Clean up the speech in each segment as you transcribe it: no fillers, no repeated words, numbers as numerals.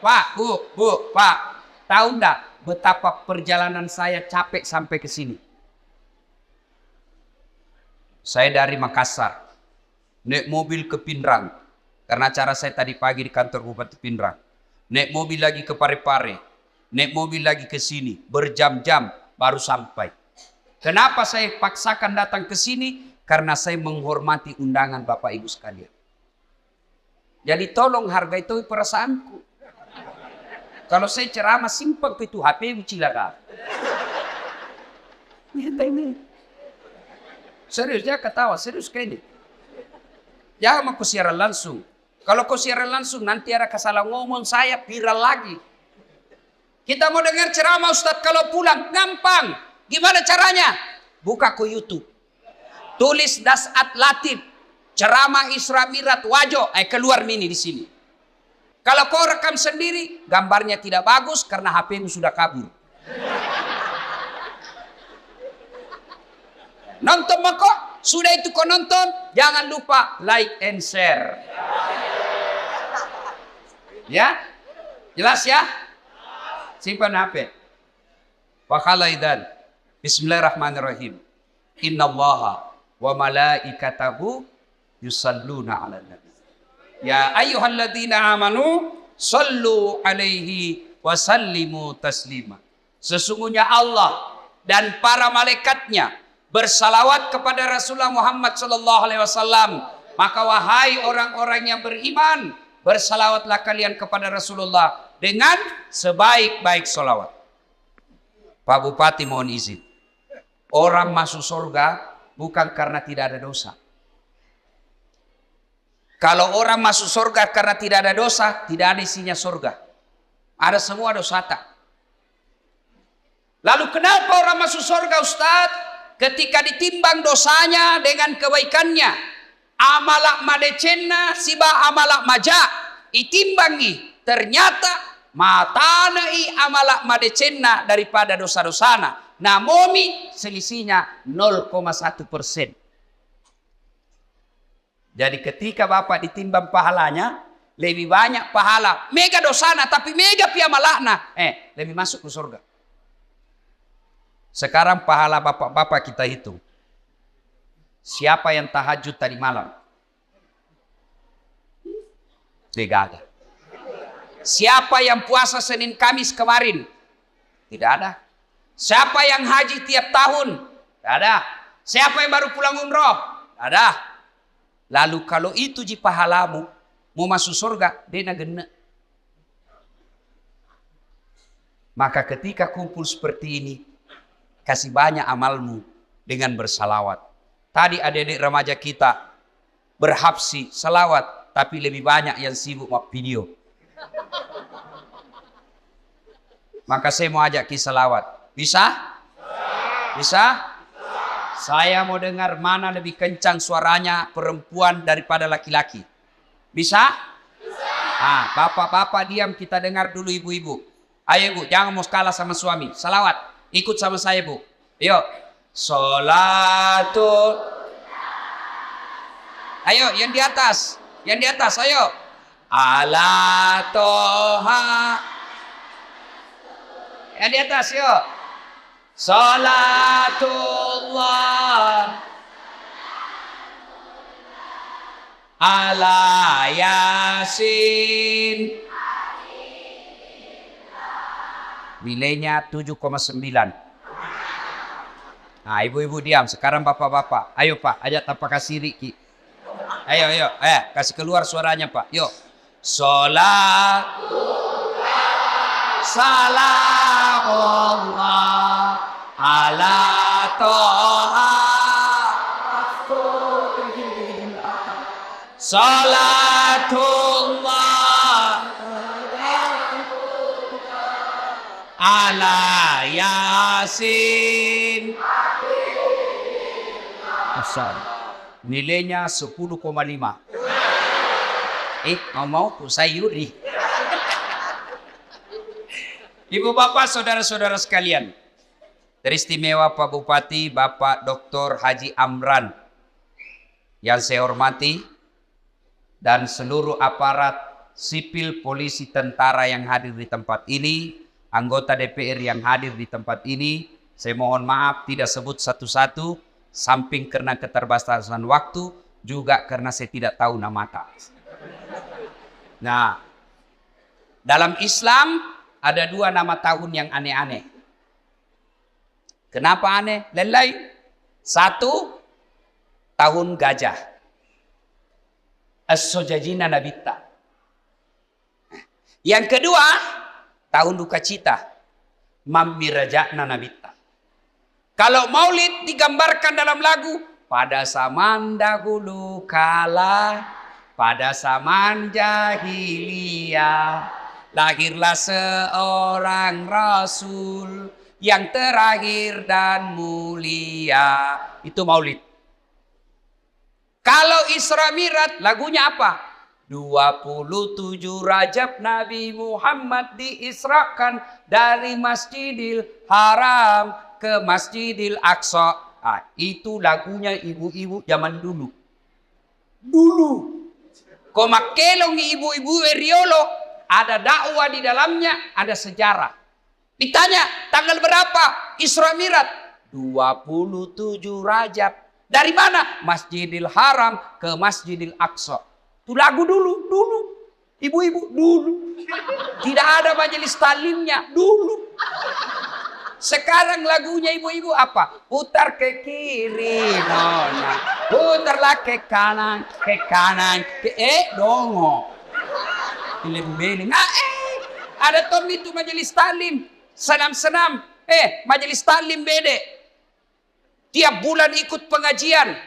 Pak, Bu, Pak, tahu enggak betapa perjalanan saya capek sampai ke sini? Saya dari Makassar, naik mobil ke Pindrang, karena acara saya tadi pagi di kantor Bupati Pindrang. Naik mobil lagi ke Parepare, naik mobil lagi ke sini, berjam-jam baru sampai. Kenapa saya paksakan datang ke sini? Karena saya menghormati undangan Bapak Ibu sekalian. Jadi tolong hargai itu perasaanku. Kalau saya ceramah simpel itu HP cilaka. Serius, dia ketawa, serius kayak ini. Jangan aku siaran langsung. Kalau kau siaran langsung nanti ada kesalah ngomong saya viral lagi. Kita mau dengar ceramah Ustadz kalau pulang gampang. Gimana caranya? Buka ke YouTube. Tulis Dasat Latif, ceramah Isra Mi'raj Wajo, keluar mini di sini. Kalau kau rekam sendiri, gambarnya tidak bagus karena HP-mu sudah kabur. Nonton kok, sudah itu kau nonton, jangan lupa like and share. Ya, jelas ya? Simpan HP. Wakhalaidan. Bismillahirrahmanirrahim. Innallaha wa malaikatahu yusalluna 'alan nabi. Ya ayyuhalladzina amanu sallu alaihi wa sallimu taslima. Sesungguhnya Allah dan para malaikatnya bersalawat kepada Rasulullah Muhammad sallallahu alaihi wasallam. Maka wahai orang-orang yang beriman, bersalawatlah kalian kepada Rasulullah dengan sebaik-baik salawat. Pak Bupati mohon izin. Orang masuk surga bukan karena tidak ada dosa. Kalau orang masuk surga karena tidak ada dosa, tidak ada isinya surga. Ada semua dosa tak. Lalu kenapa orang masuk surga Ustadz? Ketika ditimbang dosanya dengan kebaikannya. Amalak madecenna siba amalak maja. Itimbangi. Ternyata matanai amalak madecenna daripada dosa-dosana. Namomi selisihnya 0,1%. Jadi ketika Bapak ditimbang pahalanya, lebih banyak pahala. Mega dosana tapi mega piamalakna. Lebih masuk ke surga. Sekarang pahala Bapak-Bapak kita hitung. Siapa yang tahajud tadi malam? Tidak ada. Siapa yang puasa Senin Kamis kemarin? Tidak ada. Siapa yang haji tiap tahun? Tidak ada. Siapa yang baru pulang umroh? Tidak ada. Lalu kalau itu ji pahalamu, mau masuk surga, dena gena. Maka ketika kumpul seperti ini, kasih banyak amalmu dengan bersalawat. Tadi adik-adik remaja kita berhabsi salawat, tapi lebih banyak yang sibuk sama video. Maka saya mau ajak ki salawat. Bisa? Bisa? Saya mau dengar mana lebih kencang suaranya perempuan daripada laki-laki. Bisa? Bisa. Bapak-bapak diam, kita dengar dulu ibu-ibu. Ayo ibu, jangan mau kalah sama suami. Salawat, ikut sama saya bu. Yuk. Sholatul. Ayo, yang di atas. Yang di atas, ayo. Ala toha. Yang di atas, yuk. Salatullah ala Yasin. Nilainya 7,9. Nah, ibu-ibu diam. Sekarang bapak-bapak. Ayo Pak, ajak tanpa kasih Riki. Ayo. Kasih keluar suaranya Pak. Yuk. Salamullah ala toha. Salatullah ala Yasin. Nilainya 10,5. Mau tuh sayuri. Ibu bapak saudara-saudara sekalian, teristimewa Pak Bupati Bapak Dr. Haji Amran yang saya hormati dan seluruh aparat sipil, polisi, tentara yang hadir di tempat ini, anggota DPR yang hadir di tempat ini, saya mohon maaf tidak sebut satu-satu, samping karena keterbatasan waktu, juga karena saya tidak tahu nama tak. Nah, dalam Islam ada 2 nama tahun yang aneh-aneh. Kenapa aneh? Lain-lain. 1, tahun gajah. As-Sojajina Nabitta. Yang kedua, tahun duka cita. Mamiraja'na Nabitta. Kalau maulid digambarkan dalam lagu, pada zaman dahulu kala, pada zaman jahiliyah, lahirlah seorang rasul yang terakhir dan mulia. Itu maulid. Kalau Isra Mi'raj lagunya apa? 27 Rajab Nabi Muhammad diisrakan dari Masjidil Haram ke Masjidil Aqsa. Itu lagunya ibu-ibu zaman dulu. Kau makelong ibu-ibu Riolo, ada dakwah di dalamnya, ada sejarah. Ditanya, tanggal berapa Isra Mi'raj? 27 Rajab. Dari mana? Masjidil Haram ke Masjidil Aqsa. Itu lagu dulu. Ibu-ibu dulu. Tidak ada majelis talimnya dulu. Sekarang lagunya ibu-ibu apa? Putar ke kiri, nona. Putarlah ke kanan, dongo. Beling. Ada tom itu majelis talim. Senam-senam. Majelis talim bede. Tiap bulan ikut pengajian.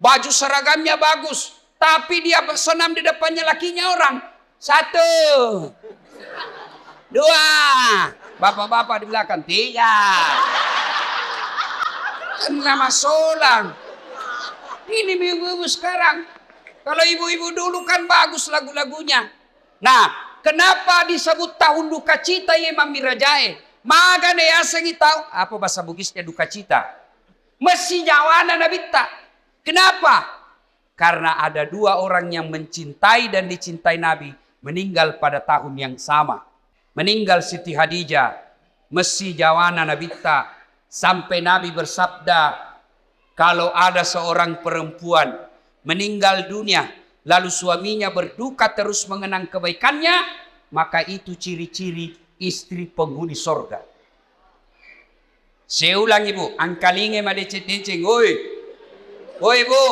Baju seragamnya bagus. Tapi dia senam di depannya lakinya orang. 1, 2. Bapak-bapak di belakang. 3. Nama solang. Ini ibu-ibu sekarang. Kalau ibu-ibu dulu kan bagus lagu-lagunya. Nah, kenapa disebut tahun duka cita ya Mamirajae? Magane ya sengi tahu. Apa bahasa Bugisnya duka cita? Mesti jawana Nabitta. Kenapa? Karena ada 2 orang yang mencintai dan dicintai Nabi meninggal pada tahun yang sama. Meninggal Siti Hadijah, mesti jawana Nabitta, sampai Nabi bersabda, kalau ada seorang perempuan meninggal dunia lalu suaminya berduka terus mengenang kebaikannya, maka itu ciri-ciri istri penghuni sorga. Saya ulang ibu, angkalinge madecet-deceng, oi ibu,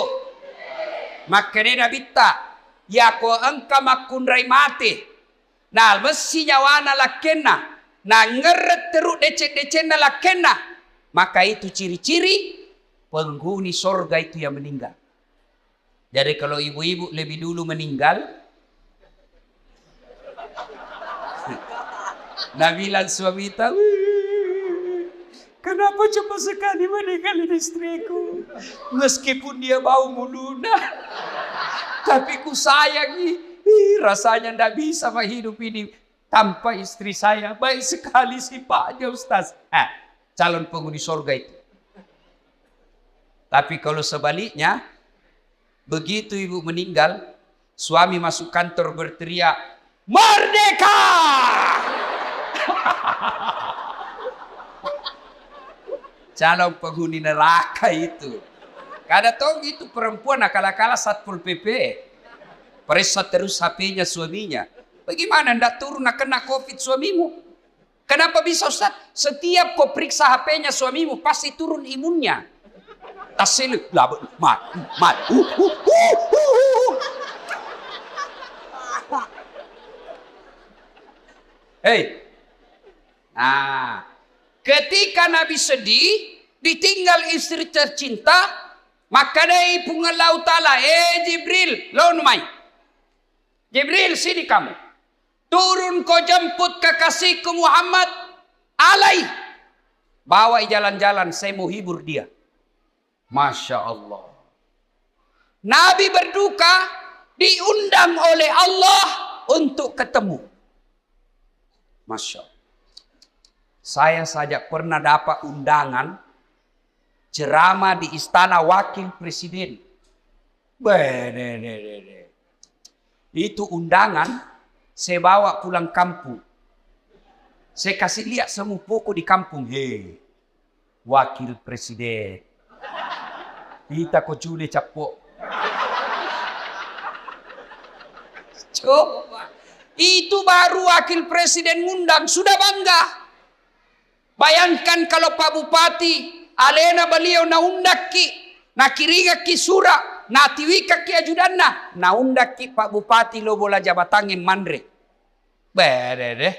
makanya Nabitta, ya ko angka makunrai mati. Nah, mesti nyawana lakena. Nah, ngeret teruk decet-decet na lakena. Maka itu ciri-ciri penghuni sorga itu yang meninggal. Jadi kalau ibu-ibu lebih dulu meninggal, Nabilan suami tahu, kenapa cepat sekali meninggalin istriku? Meskipun dia bau muluna, tapi ku sayangi. Rasanya tidak bisa hidup ini tanpa istri saya. Baik sekali sifatnya Ustaz. Calon penghuni surga itu. Tapi kalau sebaliknya, begitu ibu meninggal, suami masuk kantor berteriak, "Merdeka!" Calon penghuni neraka itu. Kada tahu itu perempuan akal-akala Satpol PP. Periksa terus HP-nya suaminya. Bagaimana ndak turun kena COVID suamimu? Kenapa bisa Ustaz? Setiap kau periksa HP-nya suamimu pasti turun imunnya. Tasel mat. Hei. Nah, ketika Nabi sedih, ditinggal istri tercinta, maka dari pungalau ta'ala, Jibril, lonumai. Jibril, sini kamu. Turun kau jemput kekasihku Muhammad. Alai. Bawa jalan-jalan, saya mau hibur dia. Masya Allah. Nabi berduka, diundang oleh Allah untuk ketemu. Masya Allah. Saya saja pernah dapat undangan ceramah di istana wakil presiden. Itu undangan Saya bawa pulang kampung. Saya kasih lihat semua pokok di kampung. Hei, wakil presiden. Kita kok cule capok. Coba. Itu baru wakil presiden ngundang. Sudah bangga. Bayangkan kalau Pak Bupati. Alena beliau na undak ki. Na kiriga ki sura. Na tiwika ki ajudanna. Na undak ki Pak Bupati lo bola jabatangin mandre. Bede deh.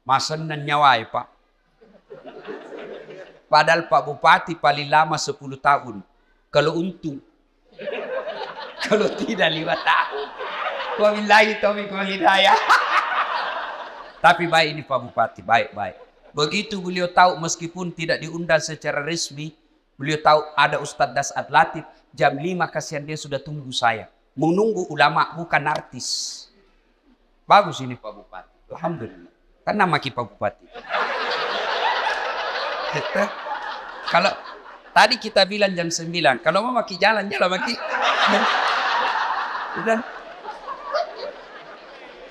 Masan nan nyawai Pak. Padahal Pak Bupati paling lama 10 tahun. Kalau untung. Kalau tidak 5 tahun. Wabillahi taufiq wal hidayah. Tapi baik ini Pak Bupati, baik-baik. Begitu beliau tahu meskipun tidak diundang secara resmi, beliau tahu ada Ustadz Dasat Latif, jam 5 kasihan dia sudah tunggu saya. Menunggu ulama bukan artis. Bagus ini Pak Bupati. Alhamdulillah. Kan nama Pak Bupati. Kalau tadi kita bilang jam 9, kalau mau maki jalan maki.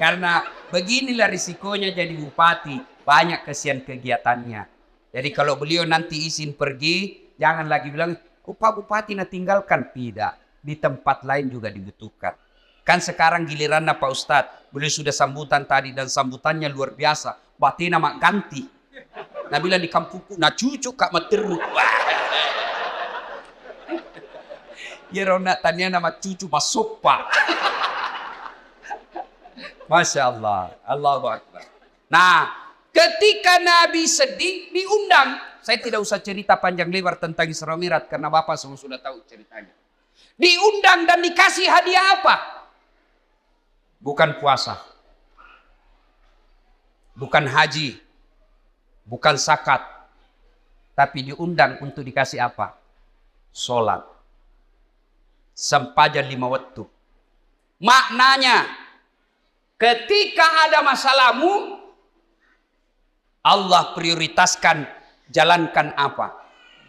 Karena beginilah risikonya jadi bupati, banyak kesian kegiatannya. Jadi kalau beliau nanti izin pergi, jangan lagi bilang, oh Pak Bupati na tinggalkan. Tidak, di tempat lain juga dibutuhkan. Kan sekarang giliran Pak Ustadz, beliau sudah sambutan tadi dan sambutannya luar biasa. Batina mak ganti. Nah bilang di kampungku, nah cucu kak materu. Ya rona tanya nama cucu masuk Pak. Masya Allah, Allahu Akbar. Nah, ketika Nabi sedih diundang. Saya tidak usah cerita panjang lebar tentang Isra Mi'raj karena Bapak semua sudah tahu ceritanya. Diundang dan dikasih hadiah apa? Bukan puasa. Bukan haji. Bukan zakat. Tapi diundang untuk dikasih apa? Sholat. Sempajan 5 waktu. Maknanya, ketika ada masalahmu, Allah prioritaskan jalankan apa?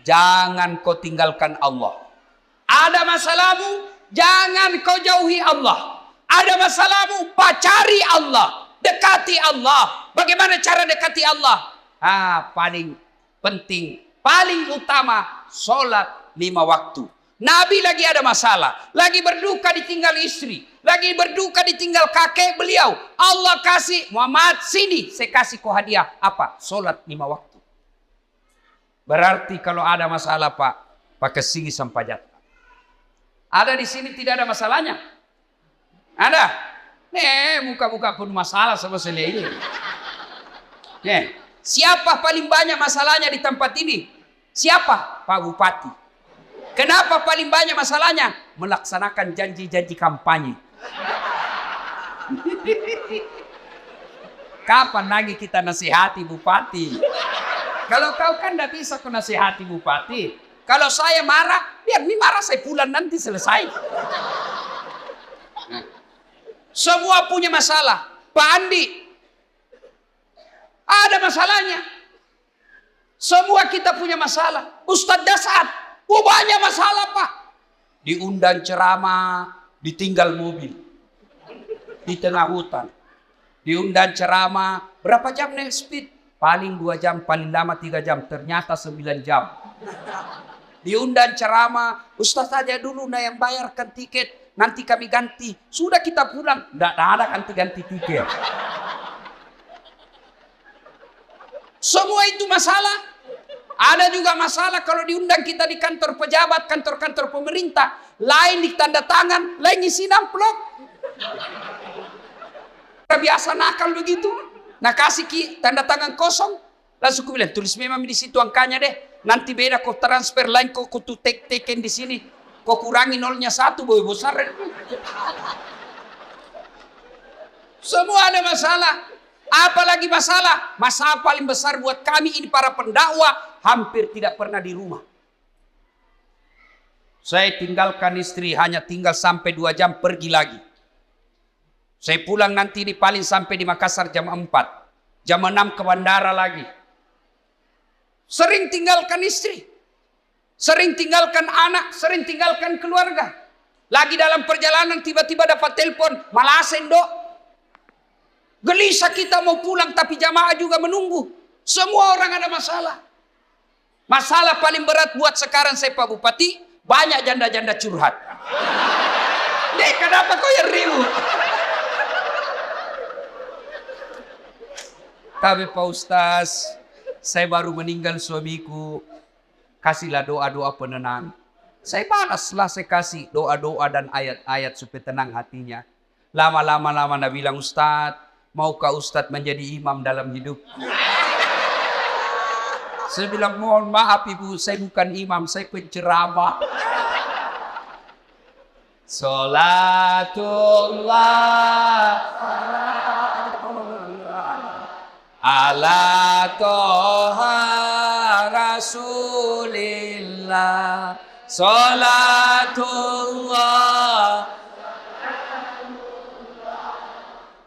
Jangan kau tinggalkan Allah. Ada masalahmu, jangan kau jauhi Allah. Ada masalahmu, pacari Allah. Dekati Allah. Bagaimana cara dekati Allah? Paling penting, paling utama, sholat 5 waktu. Nabi lagi ada masalah, lagi berduka ditinggal istri, lagi berduka ditinggal kakek beliau. Allah kasih, Muhammad sini, saya kasih kau hadiah. Apa? Sholat 5 waktu. Berarti kalau ada masalah Pak, pakai sini sampajat. Ada di sini tidak ada masalahnya? Ada? Muka-muka pun masalah sama saya ini. Siapa paling banyak masalahnya di tempat ini? Siapa? Pak Bupati. Kenapa paling banyak masalahnya? Melaksanakan janji-janji kampanye. Kapan lagi kita nasihati Bupati? Kalau kau kan tidak bisa kau nasihati Bupati. Kalau saya marah, biar ini marah saya pulang nanti selesai. Semua punya masalah. Pak Andi, ada masalahnya. Semua kita punya masalah. Ustadz Dasat, banyak masalah Pak. Diundang ceramah, ditinggal mobil. Di tengah hutan. Diundang ceramah, berapa jam naik speed? Paling 2 jam, paling lama 3 jam. Ternyata 9 jam. Diundang ceramah, Ustaz saja dulu yang bayarkan tiket. Nanti kami ganti. Sudah kita pulang. Tidak ada ganti-ganti tiket. Semua itu masalah. Ada juga masalah kalau diundang kita di kantor pejabat, kantor-kantor pemerintah. Lain di tanda tangan, lain isi amplop. Biasa nakal begitu. Nah kasih tanda tangan kosong. Langsung aku bilang, tulis memang di situ angkanya deh. Nanti beda kau transfer lain, kau tuh teken di sini. Kau kurangi 0-1, boy besar. Semua ada masalah. Apalagi masalah? Masalah paling besar buat kami ini para pendakwah, hampir tidak pernah di rumah. Saya tinggalkan istri, hanya tinggal sampai 2 jam pergi lagi. Saya pulang nanti ini paling sampai di Makassar jam 4. Jam 6 ke bandara lagi. Sering tinggalkan istri. Sering tinggalkan anak, sering tinggalkan keluarga. Lagi dalam perjalanan tiba-tiba dapat telepon, Malasen dok. Gelisah kita mau pulang tapi jamaah juga menunggu. Semua orang ada masalah. Masalah paling berat buat sekarang saya Pak Bupati, banyak janda-janda curhat. Dek, kenapa kau yang ribut? Tapi Pak Ustaz, saya baru meninggal suamiku. Kasihlah doa-doa penenang. Saya balaslah, saya kasih doa-doa dan ayat-ayat supaya tenang hatinya. Lama-lama dia bilang, Ustaz, maukah Ustaz menjadi imam dalam hidup? Saya bilang, mohon maaf ibu, saya bukan imam, saya penceramah. Salatullah ala toha rasulillah. Salatullah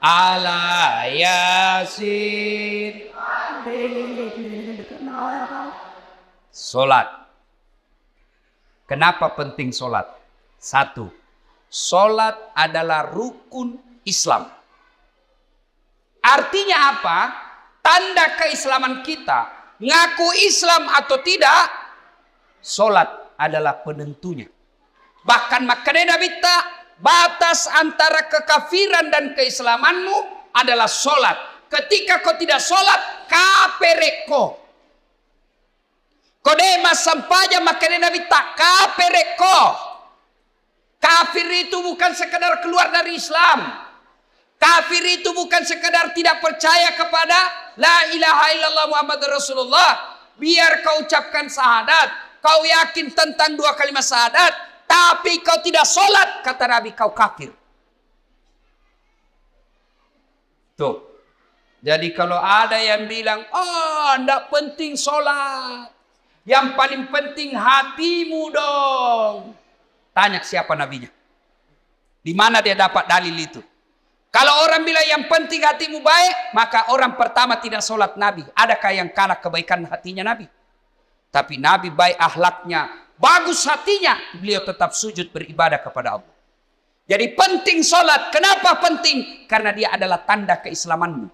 ala yasin. Solat. Kenapa penting solat? Satu, solat adalah rukun Islam. Artinya apa? Tanda keislaman kita. Ngaku Islam atau tidak, solat adalah penentunya. Bahkan makanya Nabi batas antara kekafiran dan keislamanmu adalah solat. Ketika kau tidak solat, kapereko. Kodema sampaja makanya Nabi kapereko. Kafir itu bukan sekedar keluar dari Islam. Kafir itu bukan sekedar tidak percaya kepada la ilaha illallah Muhammad Rasulullah. Biar kau ucapkan syahadat, kau yakin tentang dua kalimat syahadat, tapi kau tidak solat, kata Nabi, kau kafir. Tuh. Jadi kalau ada yang bilang, oh tidak penting solat, yang paling penting hatimu dong. Tanya siapa nabinya. Di mana dia dapat dalil itu? Kalau orang bilang yang penting hatimu baik, maka orang pertama tidak solat Nabi. Adakah yang kalah kebaikan hatinya Nabi? Tapi Nabi baik akhlaknya, bagus hatinya, beliau tetap sujud beribadah kepada Allah. Jadi penting solat. Kenapa penting? Karena dia adalah tanda keislamanmu.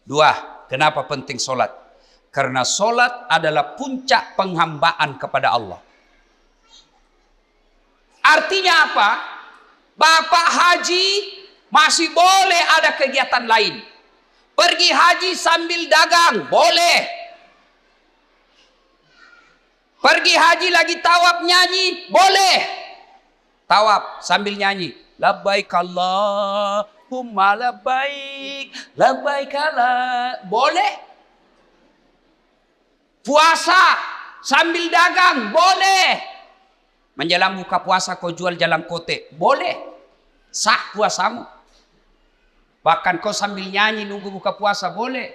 Dua, kenapa penting solat? Karena solat adalah puncak penghambaan kepada Allah. Artinya apa? Bapak haji masih boleh ada kegiatan lain. Pergi haji sambil dagang, boleh. Pergi haji lagi tawaf nyanyi, boleh. Tawaf sambil nyanyi. Labbaik Allahumma labbaik, labbaik Allah. Boleh. Puasa sambil dagang, boleh. Menjelang buka puasa kau jual jalan kote, boleh. Sah puasamu. Bahkan kau sambil nyanyi nunggu buka puasa, boleh.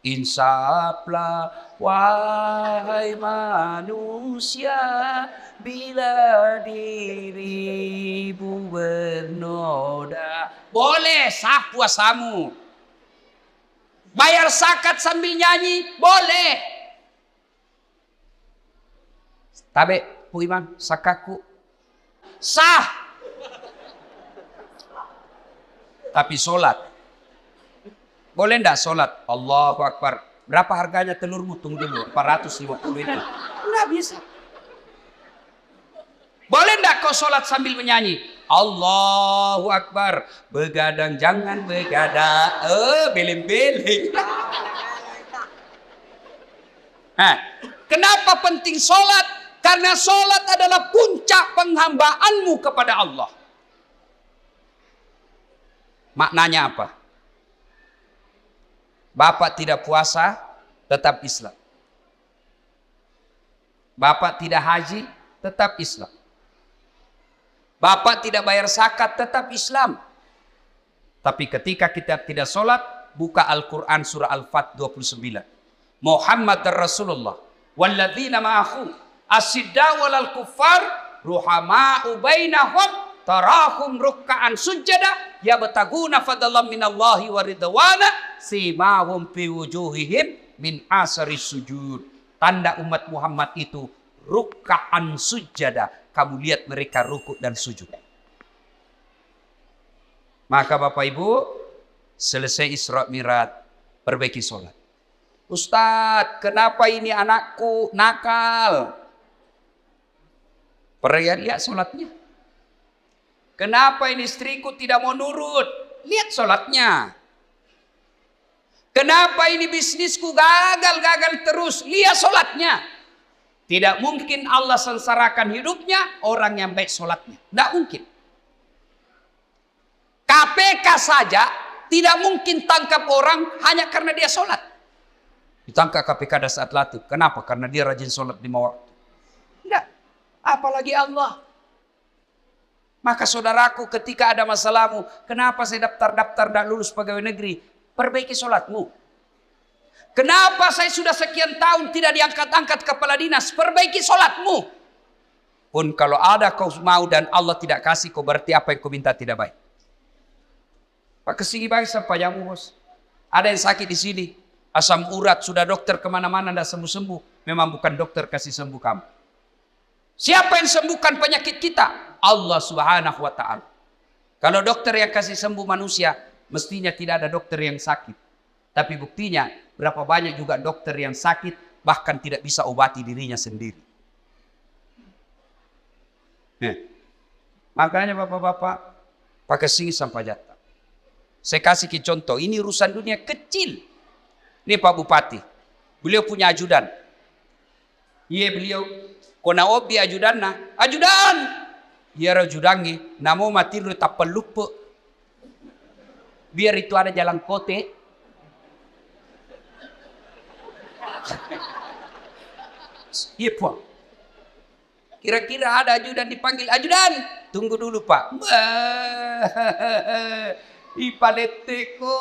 Insaflah wahai manusia, bila dirimu bernoda. Boleh, sah puasamu. Bayar zakat sambil nyanyi, boleh. Tabe, Bu Imam, sakaku. Sah. Tapi solat. Boleh enggak solat? Allahu Akbar. Berapa harganya telurmu? Tunggu dulu. 450 itu. Enggak bisa. Boleh enggak kau solat sambil menyanyi? Allahu Akbar. Begadang jangan begadang. Beling-beling. Kenapa penting solat? Karena solat adalah puncak penghambaanmu kepada Allah. Maknanya apa? Bapak tidak puasa, tetap Islam. Bapak tidak haji, tetap Islam. Bapak tidak bayar zakat, tetap Islam. Tapi ketika kita tidak solat, buka Al-Quran surah Al-Fat 29. Muhammad Rasulullah. Walladzina ma'ahu. Asidda walal kuffar ruhama'u bainahum tarahum rukka'an sujada yabtaguna fadlan minallahi wa ridwana simahum fi wujuhihim min asari sujud. Tanda umat Muhammad itu rukka'an sujada. Kamu lihat mereka rukuk dan sujud. Maka Bapak Ibu, selesai Isra Mi'raj, perbaiki sholat. Ustadz, kenapa ini anakku nakal? Lihat sholatnya. Kenapa ini istriku tidak mau nurut? Lihat sholatnya. Kenapa ini bisnisku gagal terus? Lihat sholatnya. Tidak mungkin Allah sengsarakan hidupnya orang yang baik sholatnya. Tidak mungkin. KPK saja tidak mungkin tangkap orang hanya karena dia sholat. Ditangkap KPK pada saat latih. Kenapa? Karena dia rajin sholat 5 waktu. Tidak. Apalagi Allah. Maka saudaraku, ketika ada masalahmu, kenapa saya daftar dan lulus pegawai negeri? Perbaiki sholatmu. Kenapa saya sudah sekian tahun tidak diangkat-angkat kepala dinas? Perbaiki sholatmu. Pun kalau ada kau mau dan Allah tidak kasih, kau berarti apa yang kau minta tidak baik. Pak kesini baik sampai jamu bos. Ada yang sakit di sini, asam urat, sudah dokter kemana-mana tidak sembuh-sembuh. Memang bukan dokter kasih sembuh kamu. Siapa yang sembuhkan penyakit kita? Allah Subhanahu wa ta'ala. Kalau dokter yang kasih sembuh manusia, mestinya tidak ada dokter yang sakit. Tapi buktinya, berapa banyak juga dokter yang sakit, bahkan tidak bisa obati dirinya sendiri. Makanya bapak-bapak, pakai sini sampai jatah. Saya kasih ke contoh, ini urusan dunia kecil. Ini Pak Bupati, beliau punya ajudan. Iya beliau, kona obi ajudan na, ajudan! Iya ajudannya, namo mati lu tak pelupa. Biar itu ada jalan kote. Iya Pak. Kira-kira ada ajudan dipanggil, ajudan, tunggu dulu Pak. Ipaleteko.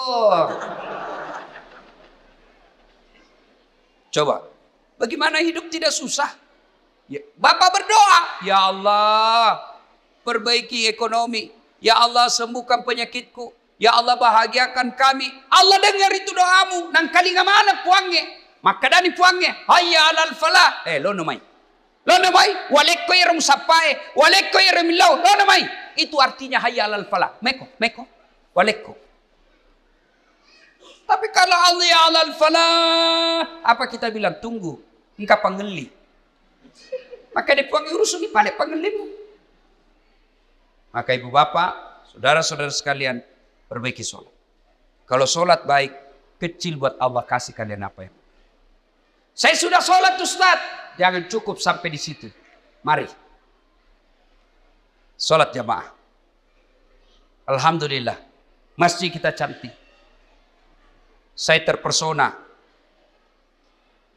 Coba, bagaimana hidup tidak susah? Ya, Bapak berdoa, ya Allah, perbaiki ekonomi. Ya Allah, sembuhkan penyakitku. Ya Allah, bahagiakan kami. Allah dengar itu doamu. Nang kali mana puangnya? Maka dani puangnya. Hayya alal falah. Lono mai. Lono mai. Walekko irum sapai. Walekko irum lau. Lono mai. Itu artinya hayya alal falah. Meko. Walekko. Tapi kalau Allah ya alal falah, apa kita bilang? Tunggu. Engkau pangeli. Maka dia puang urusan di balik pangelimu. Maka ibu bapak, saudara-saudara sekalian, perbaiki sholat. Kalau sholat baik, kecil buat Allah kasih kalian apa yang. Saya sudah sholat Ustaz. Jangan cukup sampai di situ. Mari. Sholat jamaah. Alhamdulillah. Masjid kita cantik. Saya terpersona.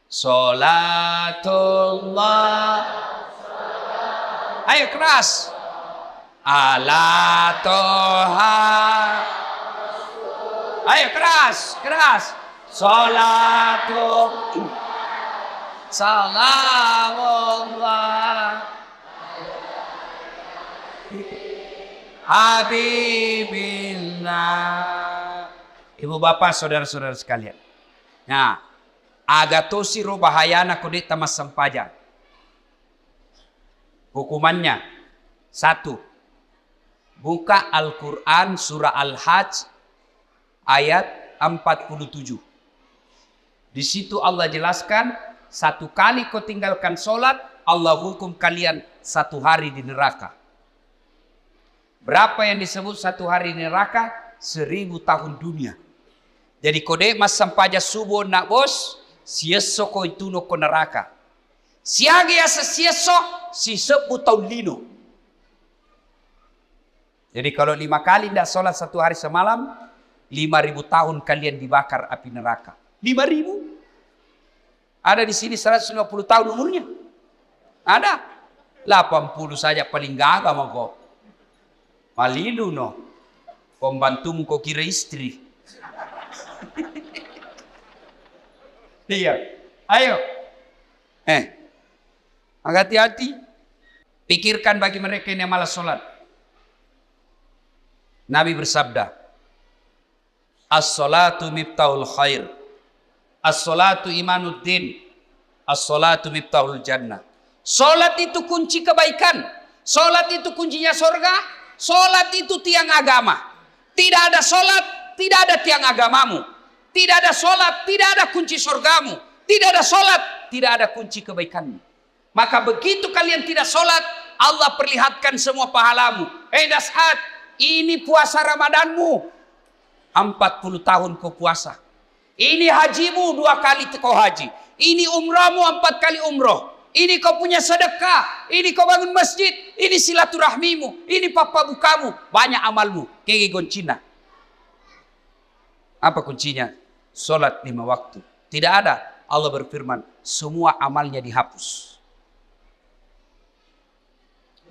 Sholatullah. Ayo keras. Ala toha. Ayo keras. Sholatullah. Salamullah. Habibillah. Ibu bapak saudara-saudara sekalian. Nah, agatosi ro bahayana kodeta mas sampaja. Hukumannya 1. Buka Al-Quran surah Al-Hajj ayat 47. Di situ Allah jelaskan, 1 kali kau tinggalkan sholat, Allah hukum kalian 1 hari di neraka. Berapa yang disebut 1 hari di neraka? 1000 tahun dunia. Jadi kode mas sampaja subuh nak bos, sieso ko itu no ko neraka. Siagi asa sieso, si 10 tahun lino. Jadi kalau 5 kali tidak sholat 1 hari semalam, 5000 tahun kalian dibakar api neraka. 5000? Ada di sini 150 tahun umurnya. Ada. 80 saja paling gagah mau kok. Malilu no. Pembantumu kok kira istri. Iya. Ayo. Hati-hati. Pikirkan bagi mereka yang malas sholat. Nabi bersabda, as-salatu miftahul khair. As-salatu imanuddin. As-salatu miftahul jannah. Salat itu kunci kebaikan. Salat itu kuncinya surga. Salat itu tiang agama. Tidak ada sholat, tidak ada tiang agamamu. Tidak ada sholat, tidak ada kunci surgamu. Tidak ada sholat, tidak ada kunci kebaikanmu. Maka begitu kalian tidak sholat, Allah perlihatkan semua pahalamu. Das'ad, ini puasa Ramadanmu. 40 tahun kau puasa. Ini hajimu 2 kali kau haji. Ini umrahmu 4 kali umroh. Ini kau punya sedekah. Ini kau bangun masjid. Ini silaturahmimu. Ini papa bukamu. Banyak amalmu. Kege goncina. Apa kuncinya? Sholat 5 waktu. Tidak ada. Allah berfirman, semua amalnya dihapus.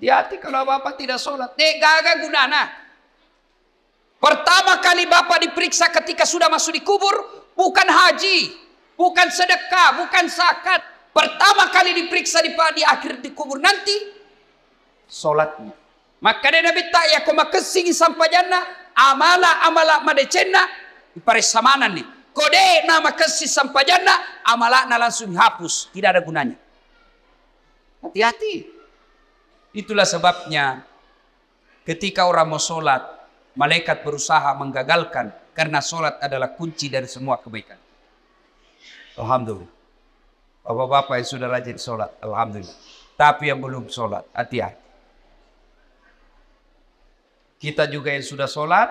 Hati kalau bapak tidak sholat. Gagal gunana. Pertama kali bapak diperiksa ketika sudah masuk di kubur. Bukan haji. Bukan sedekah. Bukan zakat. Pertama kali diperiksa di akhir di kubur nanti sholatnya. Maka dia Nabi tak ya kau makasih sampai jannah amala madecena ipare samanan nih. Kode nama kasih sampai jannah amalakna langsung hapus, tidak ada gunanya. Hati-hati. Itulah sebabnya ketika orang mau sholat, malaikat berusaha menggagalkan karena sholat adalah kunci dari semua kebaikan. Alhamdulillah. Bapak-bapak yang sudah rajin sholat, alhamdulillah. Tapi yang belum sholat, hati-hati. Kita juga yang sudah sholat,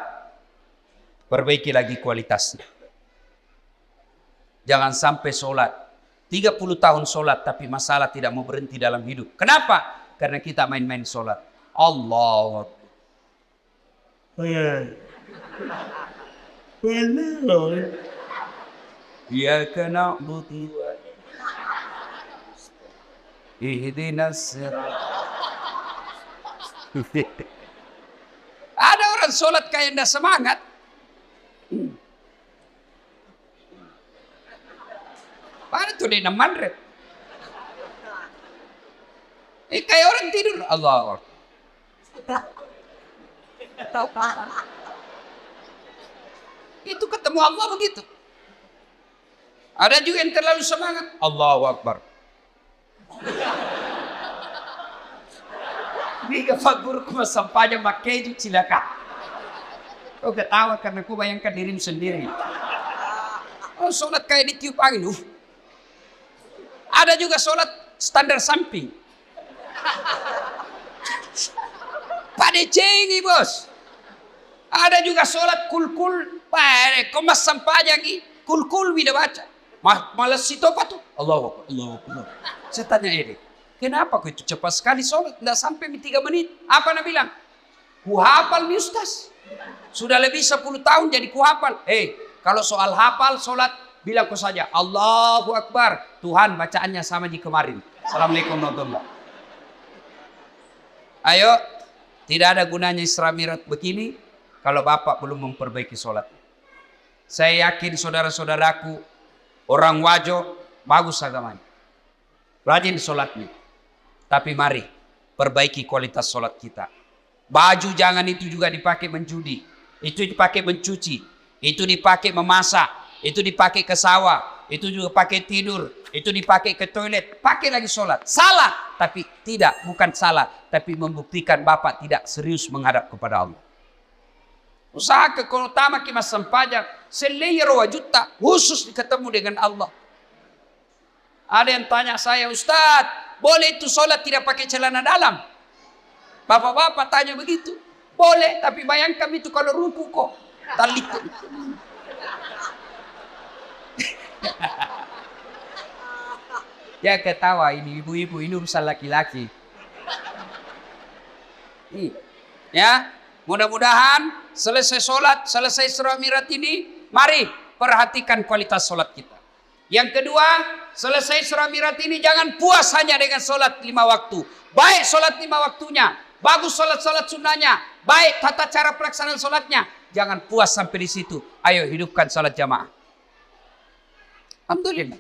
perbaiki lagi kualitasnya. Jangan sampai sholat 30 tahun sholat tapi masalah tidak mau berhenti dalam hidup. Kenapa? Karena kita main-main sholat. Allah. Ya kena buti. Ihdinas sirat. Ada orang sholat kayak ndak semangat. Pada tuh dia mandret. Kayak orang tidur. Allah. Itu ketemu Allah begitu. Ada juga yang terlalu semangat. Allahu Akbar. Biga fagurku masampanya makeju cilaka. Kau ketawa karena kau bayangkan dirimu sendiri. Oh, sholat kayak ditiup angin. Ada juga sholat standar samping. Pada cengi bos. Ada juga sholat kul-kul. Komas sampanya lagi. Kul-kul bila baca. Malas situ apa tuh? Allah. Saya tanya ini. Kenapa kau itu cepat sekali sholat? Tidak sampai 3 menit. Apa nak bilang? Ku hafal mi ustaz. Sudah lebih 10 tahun jadi ku hafal. Kalau soal hafal sholat, bilang kau saja. Allahu Akbar. Tuhan bacaannya sama di kemarin. Assalamualaikum warahmatullahi wabarakatuh. Ayo. Tidak ada gunanya Isra Mi'raj begini. Kalau bapak belum memperbaiki sholat. Saya yakin saudara-saudaraku. Orang wajo. Bagus agamanya. Rajin sholatnya. Tapi mari perbaiki kualitas sholat kita. Baju jangan itu juga dipakai menjudi. Itu dipakai mencuci. Itu dipakai memasak. Itu dipakai ke sawah. Itu juga pakai tidur. Itu dipakai ke toilet. Pakai lagi sholat. Salah. Tapi tidak. Bukan salah. Tapi membuktikan bapak tidak serius menghadap kepada Allah. Usaha keutama kita sempajak. Selayar wajuta. Khusus ketemu dengan Allah. Ada yang tanya saya, Ustadz. Boleh itu sholat tidak pakai celana dalam? Bapak-bapak tanya begitu. Boleh, tapi bayangkan itu kalau ruku kok. Talit. Ya ketawa ini ibu-ibu, ini urusan laki-laki. Ya, mudah-mudahan selesai sholat, selesai Isra Mi'raj ini, mari perhatikan kualitas sholat kita. Yang kedua, selesai Isra Mi'raj ini jangan puas hanya dengan sholat 5 waktu. Baik sholat 5 waktunya, bagus sholat-sholat sunnahnya, baik tata cara pelaksanaan sholatnya. Jangan puas sampai di situ. Ayo hidupkan sholat jamaah. Alhamdulillah.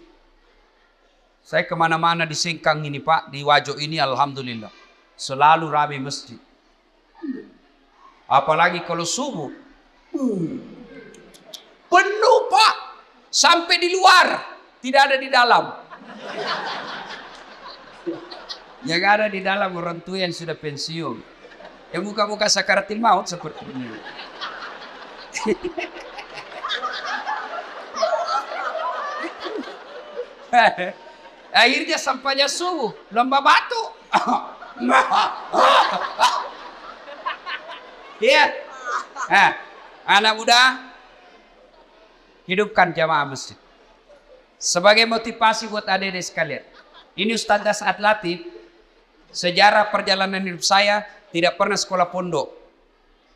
Saya kemana-mana di Singkang ini Pak, di Wajo ini alhamdulillah. Selalu ramai masjid. Apalagi kalau subuh. Penuh Pak. Sampai di luar. Tidak ada di dalam. Yang ada di dalam orang tua yang sudah pensiun. Yang muka-muka sakaratil maut seperti ini. Akhirnya sampainya subuh, lomba batu. Iya. Anak muda, hidupkan jamaah masjid. Sebagai motivasi buat adik-adik sekalian. Ini Ustaz Dasat Latif, sejarah perjalanan hidup saya tidak pernah sekolah pondok.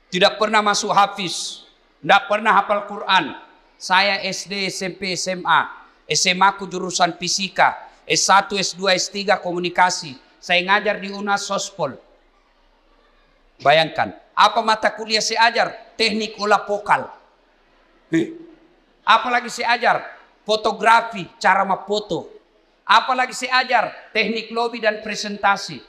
Tidak pernah masuk hafiz. Tidak pernah hafal Quran. Saya SD, SMP, SMA. SMA ku jurusan fisika. S1, S2, S3 komunikasi. Saya ngajar di UNAS Sospol. Bayangkan, apa mata kuliah saya ajar? Teknik olah vokal. Apalagi saya ajar? Fotografi, cara memfoto. Apalagi saya ajar? Teknik lobby dan presentasi.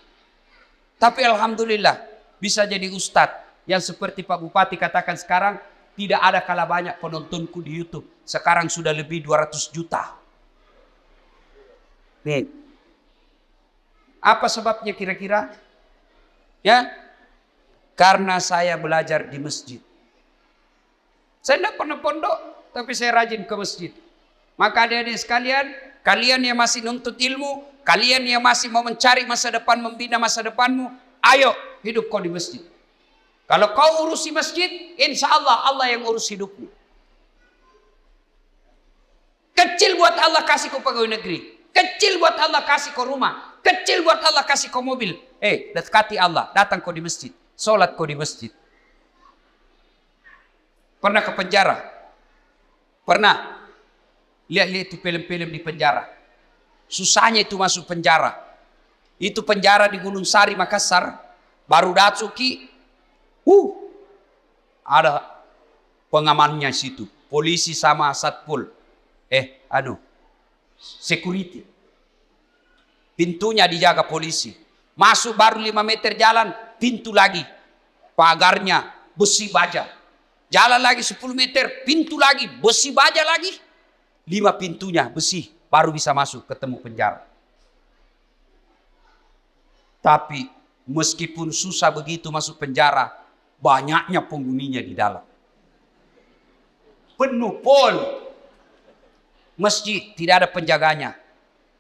Tapi alhamdulillah bisa jadi ustadz yang seperti Pak Bupati katakan sekarang, tidak ada kalah banyak penontonku di YouTube. Sekarang sudah lebih 200 juta. Nih. Apa sebabnya kira-kira? Ya, karena saya belajar di masjid. Saya tidak pernah pondok, tapi saya rajin ke masjid. Maka adik-adik sekalian, kalian yang masih nuntut ilmu, kalian yang masih mau mencari masa depan, membina masa depanmu, ayo hidup kau di masjid. Kalau kau urusi masjid, insya Allah Allah yang urus hidupmu. Kecil buat Allah kasih kau pegawai negeri. Kecil buat Allah kasih kau rumah. Kecil buat Allah kasih kau mobil. Dekati Allah, datang kau di masjid. Sholat kau di masjid. Pernah ke penjara? Pernah? Lihat-lihat itu film-film di penjara. Susahnya itu masuk penjara. Itu penjara di Gunung Sari, Makassar. Baru Datsuki. Ada pengamannya situ. Polisi sama satpol. Security. Pintunya dijaga polisi. Masuk baru 5 meter jalan, pintu lagi. Pagarnya besi baja. Jalan lagi 10 meter, pintu lagi, besi baja lagi. 5 pintunya besi, baru bisa masuk ketemu penjara. Tapi meskipun susah begitu masuk penjara, banyaknya penghuninya di dalam. Penuh pol. Masjid tidak ada penjaganya.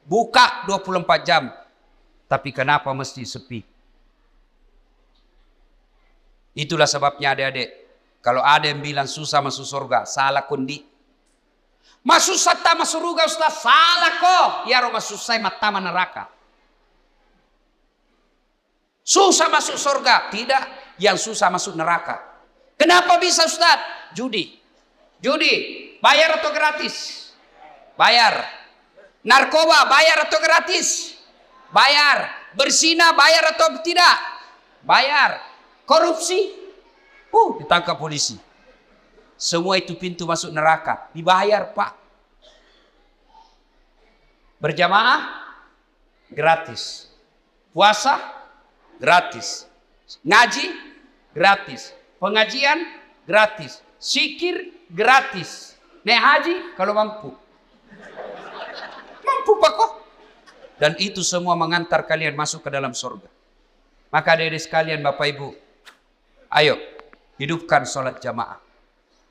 Buka 24 jam. Tapi kenapa masjid sepi? Itulah sebabnya adik-adik. Kalau ada yang bilang susah masuk surga, salah kondi. Masuk sata masuk surga Ustaz, salah kok. Ya roh masuk saya mata neraka. Susah masuk surga, tidak. Yang susah masuk neraka. Kenapa bisa Ustaz? Judi. Bayar atau gratis? Bayar. Narkoba bayar atau gratis? Bayar. Berzina bayar atau tidak? Bayar. Korupsi? Ditangkap polisi. Semua itu pintu masuk neraka. Dibayar Pak. Berjamaah? Gratis. Puasa? Gratis. Ngaji? Gratis. Pengajian? Gratis. Zikir? Gratis. Naik haji? Kalau mampu. Mampu Pak kok. Dan itu semua mengantar kalian masuk ke dalam surga. Maka adik-adik sekalian Bapak Ibu, ayo hidupkan sholat jamaah.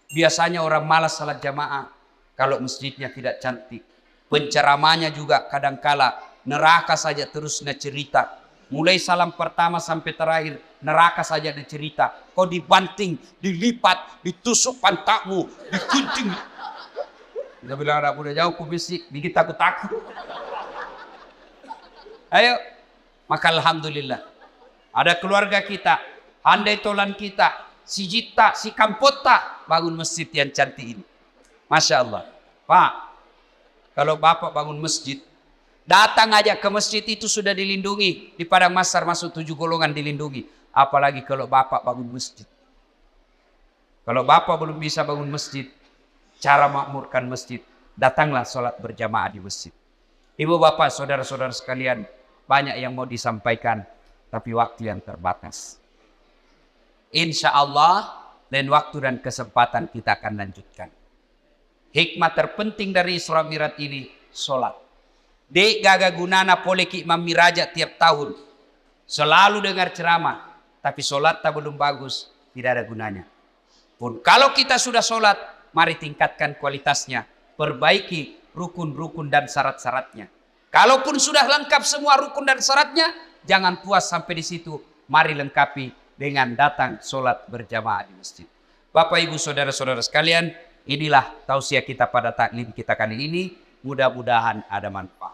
Biasanya orang malas sholat jamaah kalau masjidnya tidak cantik. Penceramanya juga kadangkala neraka saja terus cerita. Mulai salam pertama sampai terakhir neraka saja cerita. Kau dibanting, dilipat, ditusuk pantatmu, dikunting. Dia bilang anak udah jauh ku bisik, bikin takut-takut. Ayo, maka alhamdulillah. Ada keluarga kita, handai tolan kita, si Jita, si Kampota, bangun masjid yang cantik ini. Masya Allah. Pak, kalau Bapak bangun masjid, datang aja ke masjid itu sudah dilindungi. Di Padang Masar masuk 7 golongan dilindungi. Apalagi kalau Bapak bangun masjid. Kalau Bapak belum bisa bangun masjid, cara makmurkan masjid, datanglah sholat berjamaah di masjid. Ibu bapak, saudara-saudara sekalian, banyak yang mau disampaikan, tapi waktu yang terbatas. Insya Allah, lain waktu dan kesempatan kita akan lanjutkan. Hikmah terpenting dari Isra Mi'raj ini, sholat. Dek gaga gunana poleki Imam Miraja tiap tahun. Selalu dengar ceramah, tapi sholat tak belum bagus, tidak ada gunanya. pun. Kalau kita sudah sholat, mari tingkatkan kualitasnya. Perbaiki rukun-rukun dan syarat-syaratnya. Kalaupun sudah lengkap semua rukun dan syaratnya, jangan puas sampai di situ. Mari lengkapi dengan datang sholat berjamaah di masjid. Bapak, Ibu, Saudara-saudara sekalian, inilah tausiah kita pada taklim kita kali ini. Mudah-mudahan ada manfaat.